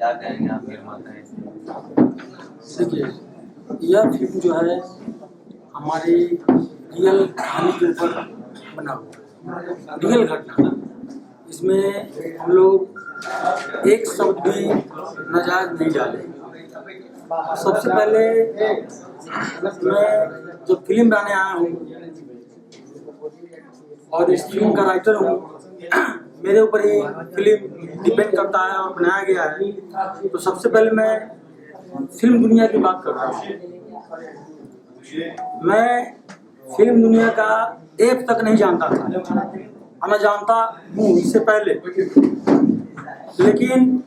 बताते हैं आप निर्माता हैं। देखिए, यह फिल्म जो है हमारी रियल कहानी के ऊपर बना हुआ, रियल घटना। इसमें हम लोग एक शब्द भी नाजायज नहीं डाले। सबसे पहले मैं जो फिल्म बनाने आया हूँ और इस फिल्म का राइटर हूँ, मेरे ऊपर ही फिल्म डिपेंड करता है और बनाया गया है, तो सबसे पहले मैं फिल्म दुनिया की बात कर रहा हूँ। मैं फिल्म दुनिया का एक तक नहीं जानता था, मैं जानता हूँ इससे पहले, लेकिन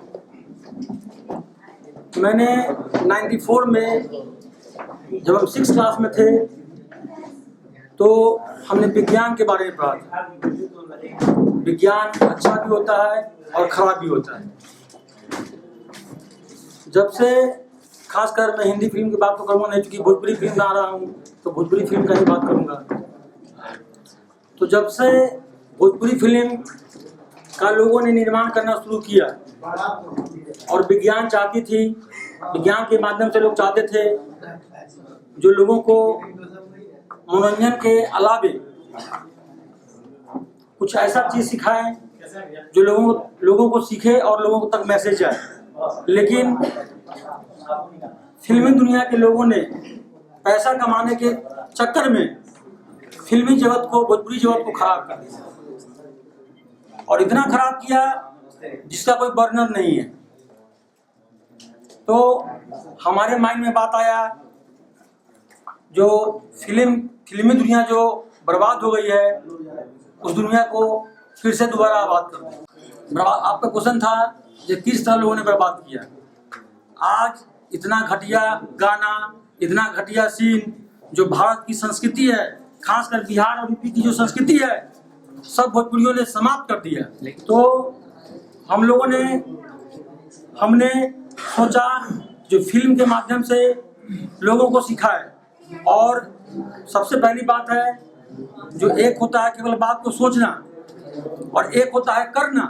मैंने 94 में जब हम 6 क्लास में थे तो हमने विज्ञान के बारे में पढ़ा था। विज्ञान अच्छा भी होता है और खराब भी होता है। जब से खासकर मैं हिंदी फिल्म की बात तो करूँगा नहीं, क्योंकि भोजपुरी फिल्म बना रहा हूँ तो भोजपुरी फिल्म का ही बात करूँगा। तो जब से भोजपुरी फिल्म का लोगों ने निर्माण करना शुरू किया और विज्ञान चाहती थी, विज्ञान के माध्यम से लोग चाहते थे जो लोगों को मनोरंजन के अलावे कुछ ऐसा चीज सिखाएं जो लोगों को सीखे और लोगों तक मैसेज जाए। लेकिन फिल्मी दुनिया के लोगों ने पैसा कमाने के चक्कर में फिल्मी जगत को, भोजपुरी जगत को खराब कर दिया और इतना खराब किया जिसका कोई बर्नर नहीं है। तो हमारे माइंड में बात आया, जो फिल्मी दुनिया जो बर्बाद हो गई है उस दुनिया को फिर से दोबारा आबाद कर दो। आपका क्वेश्चन था कि किस तरह लोगों ने बर्बाद किया। आज इतना घटिया गाना, इतना घटिया सीन जो भारत की संस्कृति है, खासकर बिहार और यूपी की जो संस्कृति है, सब भोजपुरियों ने समाप्त कर दिया। तो हम लोगों ने हमने सोचा जो फिल्म के माध्यम से लोगों को सिखाए। और सबसे पहली बात है, जो एक होता है केवल बात को सोचना और एक होता है करना।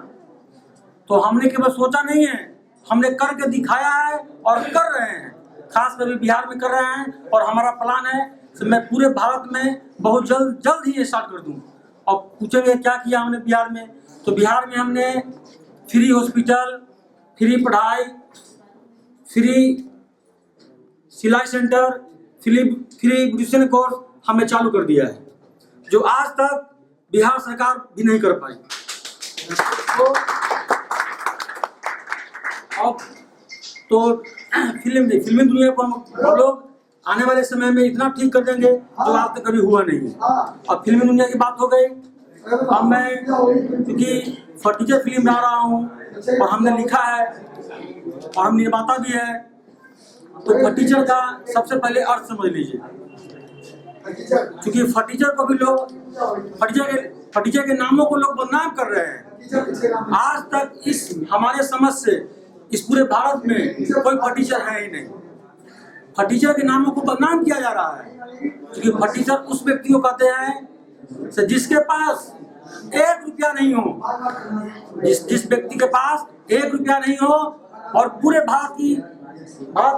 तो हमने केवल सोचा नहीं है, हमने करके दिखाया है और कर रहे हैं, खासकर बिहार में कर रहे हैं। और हमारा प्लान है कि मैं पूरे भारत में बहुत जल्द ही ये स्टार्ट कर दूं। और पूछेंगे क्या किया हमने बिहार में, तो बिहार में हमने फ्री हॉस्पिटल, फ्री पढ़ाई, फ्री सिलाई सेंटर, फ्री ब्यूटिशियन कोर्स हमने चालू कर दिया है, जो आज तक बिहार सरकार भी नहीं कर पाई। तो फिल्मी दुनिया को हम लोग आने वाले समय में इतना ठीक कर देंगे जो आज तक कभी हुआ नहीं है। अब फिल्मी दुनिया की बात हो गई। अब मैं क्योंकि फर्टीचर फिल्म बना रहा हूँ और हमने लिखा है और हम निर्माता भी है, तो फर्टीचर का सबसे पहले अर्थ समझ लीजिए। क्योंकि फर्टीचर को भी लोग फर्टीचर के नामों को लोग बदनाम कर रहे हैं। आज तक इस हमारे समझ से इस पूरे भारत में कोई फर्टीचर है ही नहीं। फर्टीचर के नामों को बदनाम किया जा रहा है, क्योंकि फर्टीचर उस व्यक्ति को कहते हैं जिसके पास 1 रुपया नहीं हो, जिस व्यक्ति के पास 1 रुपया नहीं हो और पूरे भारत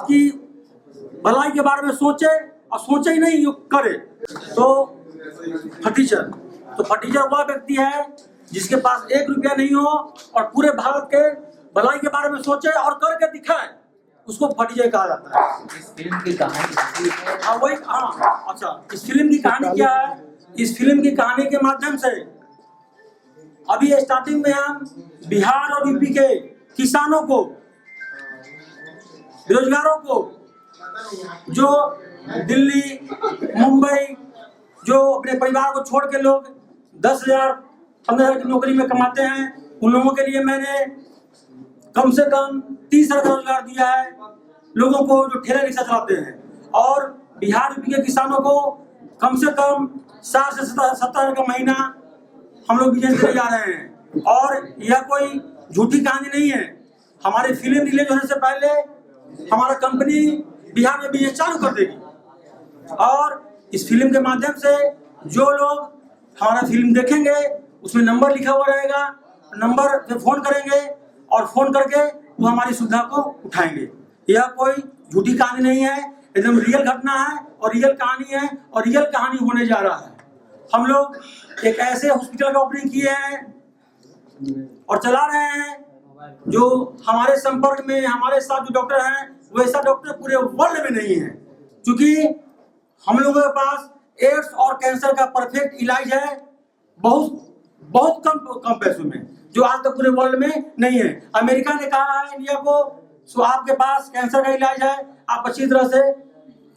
की भलाई के बारे में सोचे और सोचे ही नहीं करे, तो फर्टीचर वह व्यक्ति है जिसके पास 1 रुपया नहीं हो और पूरे भारत के भलाई के बारे में सोचे और करके दिखाए, उसको फर्टीचर कहा जाता है। इस फिल्म की कहानी अच्छा, इस फिल्म की कहानी क्या है? इस फिल्म की कहानी के माध्यम से अभी स्टार्टिंग में हम बिहार और यूपी के किसानों को, बेरोजगारों को, जो दिल्ली, मुंबई, जो अपने परिवार को छोड़ के लोग 10,000 15,000 की नौकरी में कमाते हैं, उन लोगों के लिए मैंने कम से कम 30,000 का रोजगार दिया है। लोगों को जो ठेला रिक्शा चलाते हैं, और बिहार यूपी के किसानों को कम से कम 60 से 70,000 का महीना हम लोग बिजनेस करने जा रहे हैं। और यह कोई झूठी कहानी नहीं है। हमारी फिल्म रिलीज होने से पहले हमारा कंपनी बिहार में बिजनेस चालू कर देगी और इस फिल्म के माध्यम से जो लोग हमारा फिल्म देखेंगे उसमें नंबर लिखा हुआ रहेगा, नंबर पे फोन करेंगे और फोन करके वो हमारी सुविधा को उठाएंगे। यह कोई झूठी कहानी नहीं है, एकदम रियल घटना है और रियल कहानी है और रियल कहानी होने जा रहा है। हम लोग एक ऐसे हॉस्पिटल का ओपनिंग किए हैं और चला रहे हैं जो हमारे संपर्क में हमारे साथ जो डॉक्टर हैं वैसा डॉक्टर पूरे वर्ल्ड में नहीं है, क्योंकि हम लोगों के पास एड्स और कैंसर का परफेक्ट इलाज है बहुत कम पैसों में, जो आज तक पूरे वर्ल्ड में नहीं है। अमेरिका ने कहा है इंडिया को, सो आपके पास कैंसर का इलाज है, आप अच्छी तरह से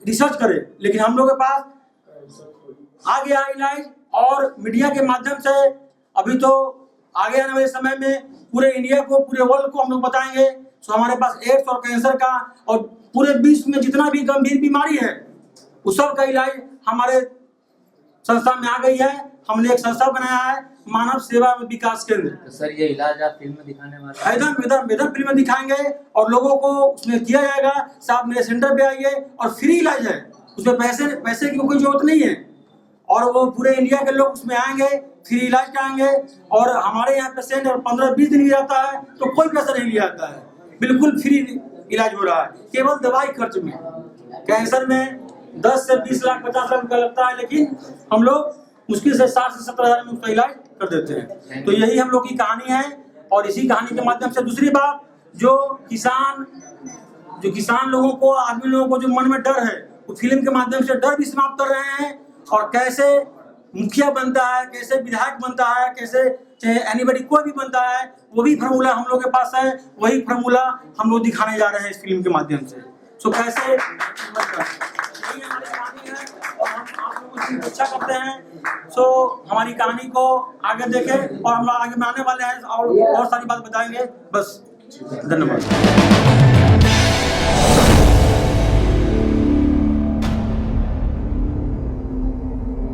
रिसर्च करें, लेकिन हम लोग के पास आ गया इलाज और मीडिया के माध्यम से अभी तो आगे आने वाले समय में पूरे इंडिया को पूरे वर्ल्ड को हम लोग बताएंगे। सो हमारे पास एड्स और कैंसर का और पूरे विश्व में जितना भी गंभीर बीमारी है उस सब का इलाज हमारे संस्था में आ गई है। हमने एक संस्था बनाया है, मानव सेवा विकास केंद्र। तो सर ये इलाज आप फिल्म में दिखाने वाले एकदम फिल्म में दिखाएंगे और लोगों को उसमें किया जाएगा। साहब मेरे सेंटर पे आइए और फ्री इलाज है, उसमें पैसे की कोई जरूरत नहीं है और वो पूरे इंडिया के लोग उसमें आएंगे, फ्री इलाज कराएंगे और हमारे यहाँ पेशेंट 15-20 दिन भी रहता है तो कोई पैसा नहीं लिया जाता है, बिल्कुल फ्री इलाज हो रहा है, केवल दवाई खर्च में। कैंसर में 10 से 20 लाख 50 लाख रुपया लगता है, लेकिन हम लोग मुश्किल से 60 से 70 हज़ार में उसका इलाज कर देते हैं। तो यही हम लोग की कहानी है और इसी कहानी के माध्यम से दूसरी बात, जो किसान लोगों को, आदमी लोगों को जो मन में डर है वो फिल्म के माध्यम से डर भी समाप्त कर रहे हैं और कैसे मुखिया बनता है, कैसे विधायक बनता है, कैसे चाहे एनीबॉडी कोई भी बनता है, वो भी फार्मूला हम लोग के पास है, वही फार्मूला हम लोग दिखाने जा रहे हैं इस फिल्म के माध्यम से। सो कैसे यही हमारी कहानी है और हम आप लोगों की इच्छा करते हैं। सो हमारी कहानी को आगे देखें और हम आगे बनाने वाले हैं और बहुत सारी बात बताएंगे। बस धन्यवाद।